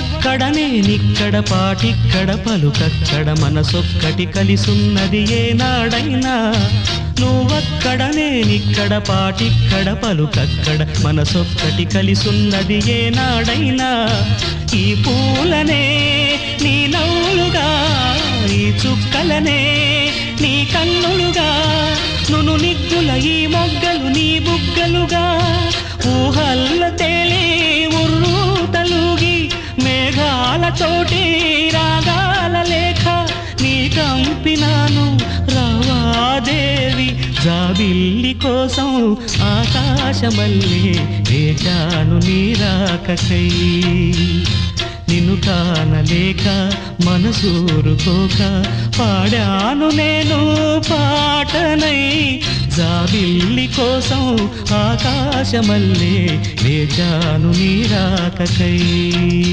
నువ్వక్కడ నేనిక్కడ పాటిక్కడ పలుకక్కడ మనసొక్కటి కలిసున్నది ఏనాడైనా నువ్వక్కడ నేనిక్కడ పాటిక్కడ పలుకక్కడ మనసొక్కటి కలిసున్నది ఏనాడైనా ఈ పూలనే నీ నవ్వులుగా ఈ చుక్కలనే నీ కన్నులుగా నును నిగ్గుల ఈ మొగ్గలు నీ బుగ్గలుగా ఊహల్ల తేలి ఉర్రు తలుగి మేఘాలతోటి రాగాల లేఖ నీ కంపినాను రావాదేవి జాబిల్లి కోసం ఆకాశమల్లే వేచాను నీ రాకకై నిన్ను కానలేక మనసూరుకోక పాడాను నేను పాటనై జాబిల్లి కోసం ఆకాశమల్లే వేచాను నీ రాకకై